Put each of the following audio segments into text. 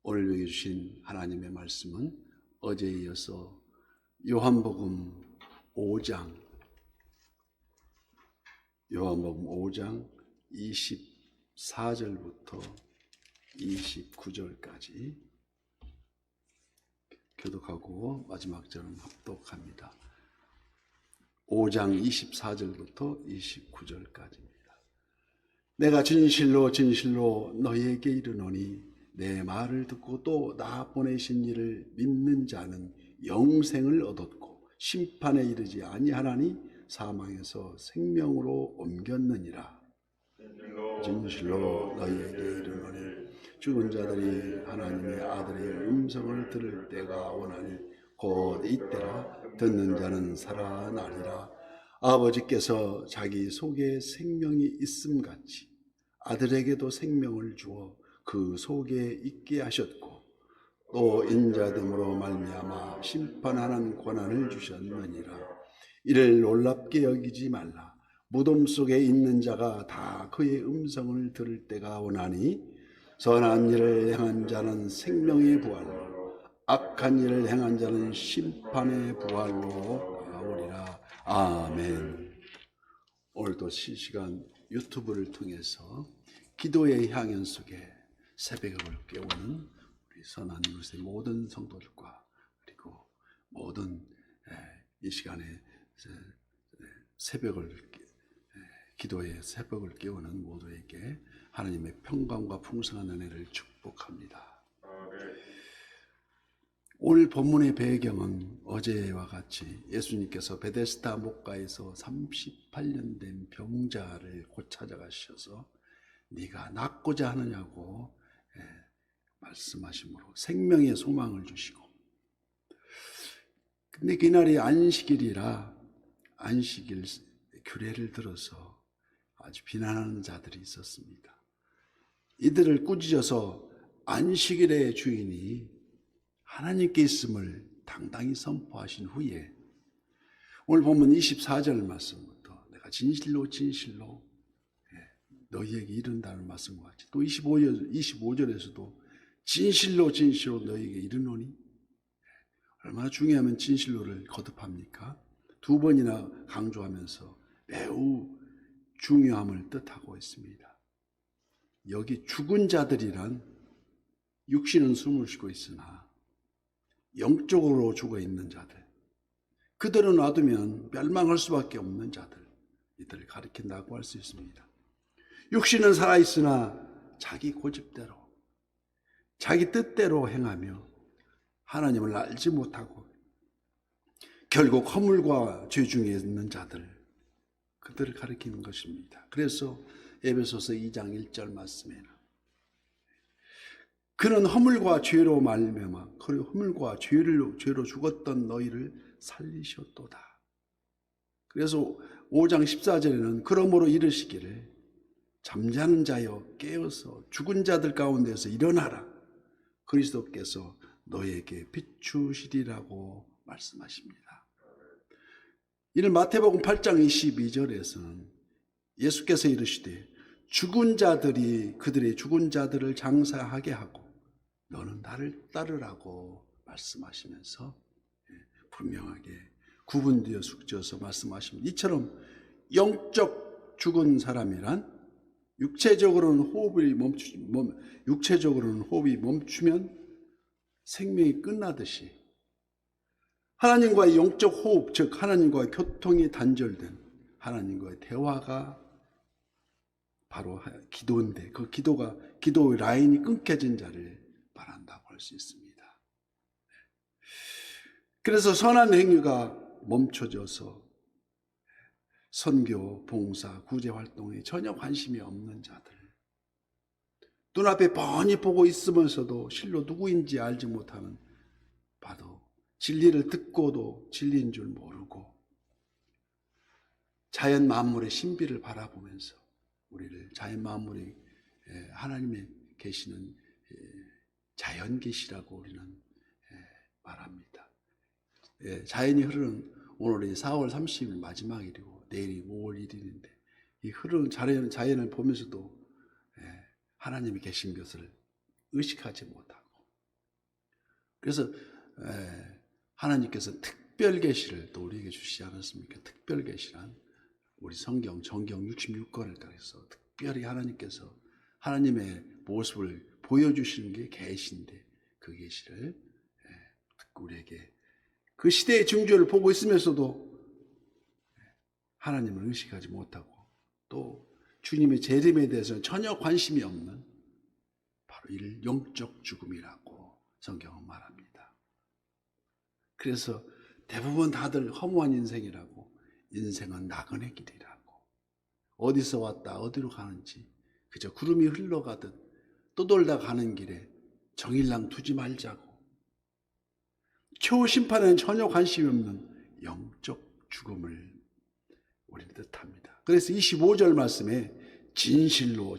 오늘 여기 주신 하나님의 말씀은 어제에 이어서 요한복음 5장 24절부터 29절까지 교독하고 마지막 절은 합독합니다. 5장 24절부터 29절까지입니다. 내가 진실로 진실로 너희에게 이르노니 내 말을 듣고 또 나 보내신 이를 믿는 자는 영생을 얻었고 심판에 이르지 아니하나니 사망에서 생명으로 옮겼느니라. 진실로 너희에게 이르노니 죽은 자들이 하나님의 아들의 음성을 들을 때가 오나니 곧 이때라. 듣는 자는 살아나리라. 아버지께서 자기 속에 생명이 있음같이 아들에게도 생명을 주어 그 속에 있게 하셨고 또 인자됨으로 말미암아 심판하는 권한을 주셨느니라. 이를 놀랍게 여기지 말라. 무덤 속에 있는 자가 다 그의 음성을 들을 때가 오나니 선한 일을 행한 자는 생명의 부활로 악한 일을 행한 자는 심판의 부활로 나오리라. 아멘. 오늘도 실시간 유튜브를 통해서 기도의 향연 속에 새벽을 깨우는 우리 선한 이웃의 모든 성도들과 그리고 모든 이 시간에 기도의 새벽을 깨우는 모두에게 하나님의 평강과 풍성한 은혜를 축복합니다. 오늘 본문의 배경은 어제와 같이 예수님께서 베데스다 목가에서 38년 된 병자를 곧 찾아가셔서 네가 낫고자 하느냐고 말씀하심으로 생명의 소망을 주시고, 근데 그날이 안식일이라 안식일 규례를 들어서 아주 비난하는 자들이 있었습니다. 이들을 꾸짖어서 안식일의 주인이 하나님께 있음을 당당히 선포하신 후에 오늘 보면 24절 말씀부터 내가 진실로 진실로 너희에게 이른다는 말씀과 같이 또 25절에서도 진실로 진실로 너희에게 이르노니, 얼마나 중요하면 진실로를 거듭합니까? 두 번이나 강조하면서 매우 중요함을 뜻하고 있습니다. 여기 죽은 자들이란 육신은 숨을 쉬고 있으나 영적으로 죽어 있는 자들, 그들은 놔두면 멸망할 수밖에 없는 자들, 이들을 가리킨다고 할 수 있습니다. 육신은 살아있으나 자기 고집대로 자기 뜻대로 행하며 하나님을 알지 못하고 결국 허물과 죄 중에 있는 자들, 그들을 가리키는 것입니다. 그래서 에베소서 2장 1절 말씀에는 그는 허물과 죄로 말미암아 그리고 허물과 죄로 죽었던 너희를 살리셨도다. 그래서 5장 14절에는 그러므로 이르시기를 잠자는 자여 깨어서 죽은 자들 가운데서 일어나라. 그리스도께서 너에게 비추시리라고 말씀하십니다. 이는 마태복음 8장 22절에서는 예수께서 이르시되 죽은 자들이 그들의 죽은 자들을 장사하게 하고 너는 나를 따르라고 말씀하시면서 분명하게 구분되어 숙지어서 말씀하십니다. 이처럼 영적 죽은 사람이란 육체적으로는 호흡이 멈추면 생명이 끝나듯이 하나님과의 영적 호흡, 즉 하나님과의 교통이 단절된 하나님과의 대화가 바로 기도인데 그 기도의 라인이 끊겨진 자를 말한다고 할 수 있습니다. 그래서 선한 행위가 멈춰져서 선교, 봉사, 구제 활동에 전혀 관심이 없는 자들, 눈앞에 뻔히 보고 있으면서도 실로 누구인지 알지 못하는, 봐도 진리를 듣고도 진리인 줄 모르고 자연 만물의 신비를 바라보면서 우리를 자연 만물이 하나님의 계시는 자연 계시라고 우리는 말합니다. 자연이 흐르는 오늘이 4월 30일 마지막일이고 내일이 5월 1일인데 이 흐르는 자연을 보면서도 하나님이 계신 것을 의식하지 못하고 그래서 하나님께서 특별 계시를 또 우리에게 주시지 않았습니까? 특별 계시란 우리 정경 66권을 따라서 특별히 하나님께서 하나님의 모습을 보여주시는 게 계시인데 그 계시를 우리에게 그 시대의 징조를 보고 있으면서도 하나님을 의식하지 못하고 또 주님의 재림에 대해서는 전혀 관심이 없는 바로 이 영적 죽음이라고 성경은 말합니다. 그래서 대부분 다들 허무한 인생이라고, 인생은 나그네 길이라고, 어디서 왔다 어디로 가는지 그저 구름이 흘러가듯 떠돌다 가는 길에 정일랑 두지 말자고, 최후심판에는 전혀 관심이 없는 영적 죽음을 우리는 뜻합니다. 그래서 25절 말씀에 진실로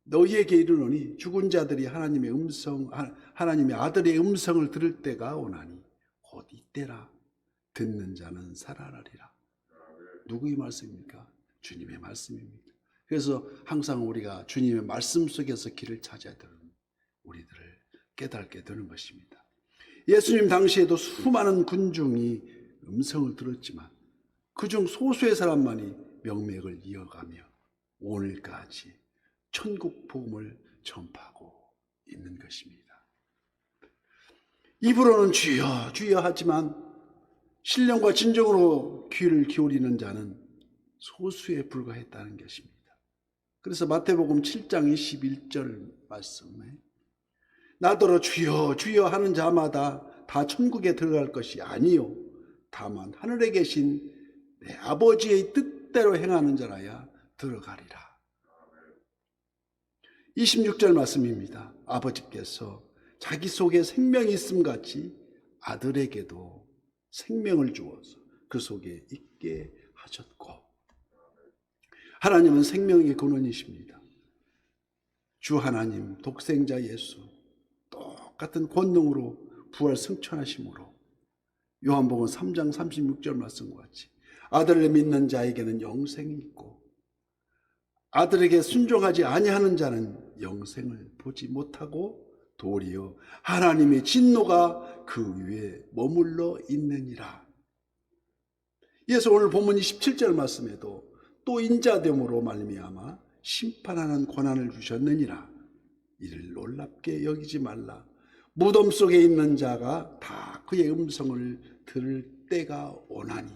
너희에게 이르노니 죽은 자들이 하나님의 아들의 음성을 들을 때가 오나니 곧 이때라. 듣는 자는 살아나리라. 누구의 말씀입니까? 주님의 말씀입니다. 그래서 항상 우리가 주님의 말씀 속에서 길을 찾아야 되는 우리들을 깨닫게 되는 것입니다. 예수님 당시에도 수많은 군중이 음성을 들었지만 그중 소수의 사람만이 명맥을 이어가며 오늘까지 천국 복음을 전파하고 있는 것입니다. 입으로는 주여 주여 하지만 신령과 진정으로 귀를 기울이는 자는 소수에 불과했다는 것입니다. 그래서 마태복음 7장 21절 말씀에 나더러 주여 주여 하는 자마다 다 천국에 들어갈 것이 아니요 다만 하늘에 계신 내 아버지의 뜻대로 행하는 자라야 들어가리라. 26절 말씀입니다. 아버지께서 자기 속에 생명이 있음 같이 아들에게도 생명을 주어서 그 속에 있게 하셨고, 하나님은 생명의 근원이십니다. 주 하나님 독생자 예수 똑같은 권능으로 부활 승천하심으로 요한복음 3장 36절 말씀과 같이 아들을 믿는 자에게는 영생이 있고 아들에게 순종하지 아니하는 자는 영생을 보지 못하고 도리어 하나님의 진노가 그 위에 머물러 있느니라. 이어서 오늘 본문 27절 말씀에도 또 인자됨으로 말미암아 심판하는 권한을 주셨느니라. 이를 놀랍게 여기지 말라. 무덤 속에 있는 자가 다 그의 음성을 들을 때가 오나니.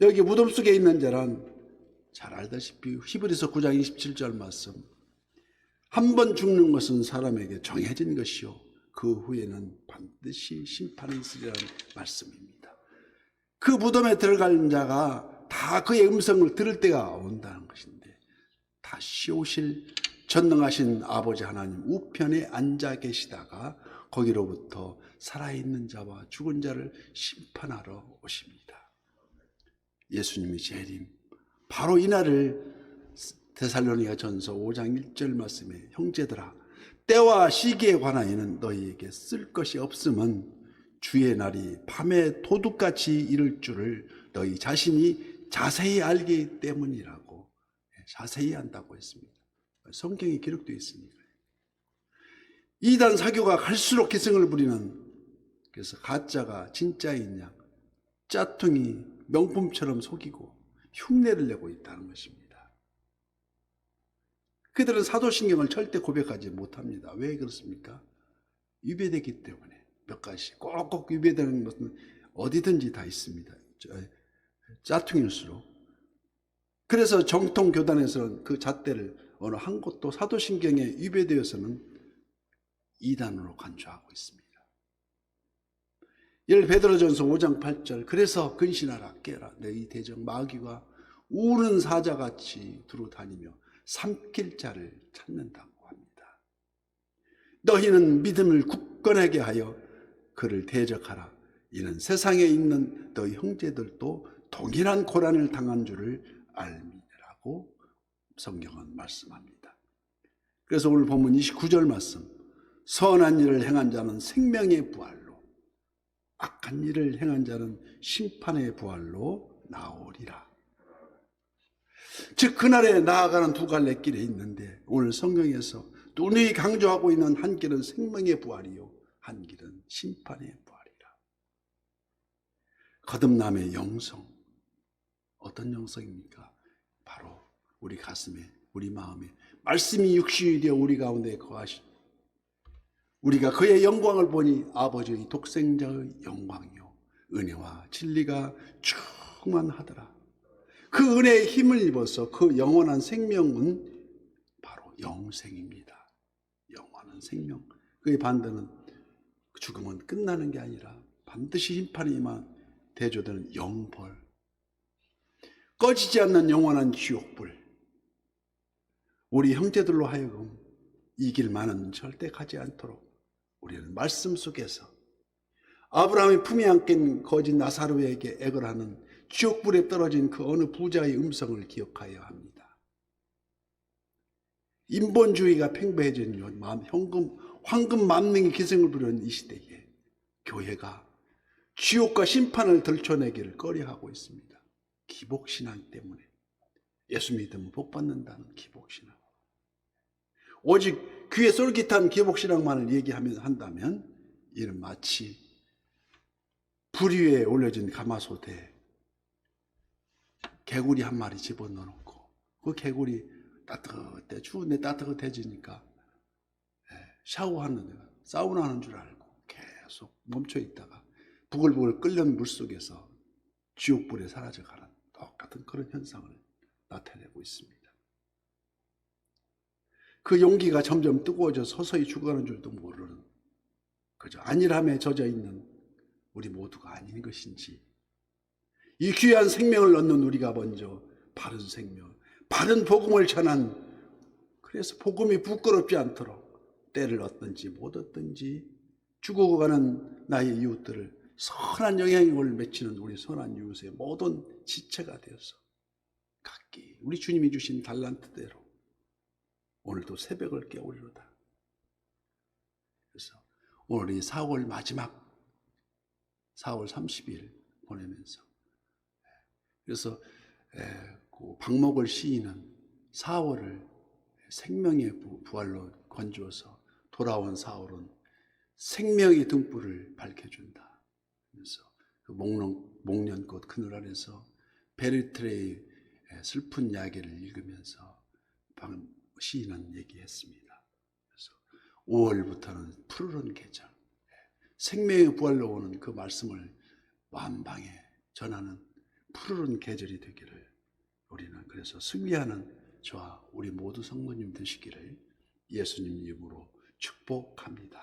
여기 무덤 속에 있는 자란 잘 알다시피 히브리서 9장 27절 말씀, 한 번 죽는 것은 사람에게 정해진 것이요 그 후에는 반드시 심판이 있으리라는 말씀입니다. 그 무덤에 들어간 자가 다 그의 음성을 들을 때가 온다는 것인데, 다시 오실 전능하신 아버지 하나님 우편에 앉아 계시다가 거기로부터 살아있는 자와 죽은 자를 심판하러 오십니다. 예수님의 재림, 바로 이날을 데살로니가 전서 5장 1절 말씀에 형제들아 때와 시기에 관하여는 너희에게 쓸 것이 없음은 주의 날이 밤에 도둑같이 이를 줄을 너희 자신이 자세히 알기 때문이라고, 자세히 안다고 했습니다. 성경에 기록되어 있으니까. 이단 사교가 갈수록 기승을 부리는, 그래서 가짜가 진짜인 양, 짜퉁이 명품처럼 속이고 흉내를 내고 있다는 것입니다. 그들은 사도신경을 절대 고백하지 못합니다. 왜 그렇습니까? 위배되기 때문에. 몇 가지 꼭꼭 위배되는 것은 어디든지 다 있습니다. 짜퉁일수록. 그래서 정통 교단에서는 그 잣대를 어느 한 곳도 사도신경에 위배되어서는 이단으로 간주하고 있습니다. 예를 베드로전서 5장 8절 그래서 근신하라 깨라 너희 대적 마귀가 우는 사자같이 두루 다니며 삼킬 자를 찾는다고 합니다. 너희는 믿음을 굳건하게 하여 그를 대적하라. 이는 세상에 있는 너희 형제들도 동일한 고난을 당한 줄을 알미라고 성경은 말씀합니다. 그래서 오늘 본문 29절 말씀, 선한 일을 행한 자는 생명의 부활로, 악한 일을 행한 자는 심판의 부활로 나오리라. 즉 그날에 나아가는 두 갈래 길에 있는데 오늘 성경에서 또 우리 강조하고 있는 한 길은 생명의 부활이요 한 길은 심판의 부활이라. 거듭남의 영성. 어떤 영성입니까? 바로 우리 가슴에, 우리 마음에 말씀이 육신이 되어 우리 가운데 거하신, 우리가 그의 영광을 보니 아버지의 독생자의 영광이요 은혜와 진리가 충만하더라. 그 은혜의 힘을 입어서 그 영원한 생명은 바로 영생입니다. 영원한 생명. 그의 반대는 죽음은 끝나는 게 아니라 반드시 심판이 임한 대조되는 영벌, 꺼지지 않는 영원한 지옥불. 우리 형제들로 하여금 이 길만은 절대 가지 않도록 우리는 말씀 속에서 아브라함의 품에 안긴 거짓 나사로에게 액을 하는 지옥불에 떨어진 그 어느 부자의 음성을 기억하여야 합니다. 인본주의가 팽배해진 황금 만능의 기승을 부리는 이 시대에 교회가 지옥과 심판을 들춰내기를 꺼려하고 있습니다. 기복신앙 때문에. 예수 믿으면 복 받는다는 기복신앙. 오직 귀에 쏠깃한 기복신앙만을 한다면 이는 마치 불 위에 올려진 가마솥에 개구리 한 마리 집어넣어놓고 그 개구리 추운데 따뜻해지니까 샤워하는, 사우나 하는 줄 알고 계속 멈춰 있다가 부글부글 끓는 물속에서 지옥불에 사라져가는 똑같은 그런 현상을 나타내고 있습니다. 그 용기가 점점 뜨거워져 서서히 죽어가는 줄도 모르는, 그저 안일함에 젖어 있는 우리 모두가 아닌 것인지, 이 귀한 생명을 얻는 우리가 먼저 바른 생명, 바른 복음을 전한, 그래서 복음이 부끄럽지 않도록 때를 얻든지 못 얻든지 죽어가는 나의 이웃들을 선한 영향력을 맺히는 우리 선한 이웃의 모든 지체가 되어서 각기 우리 주님이 주신 달란트대로 오늘도 새벽을 깨우리로다. 그래서 오늘 이 4월 마지막 4월 30일 보내면서, 그래서 그 박목을 시인은 4월을 생명의 부활로 건주어서 돌아온 4월은 생명의 등불을 밝혀준다. 그래서 그 목련꽃 그늘 아래서 베르트레의 슬픈 이야기를 읽으면서 시인은 얘기했습니다. 그래서 5월부터는 푸르른 계절, 생명의 부활로 오는 그 말씀을 만방에 전하는 푸르른 계절이 되기를 우리는 그래서 승리하는 저와 우리 모두 성도님 되시기를 예수님 이름으로 축복합니다.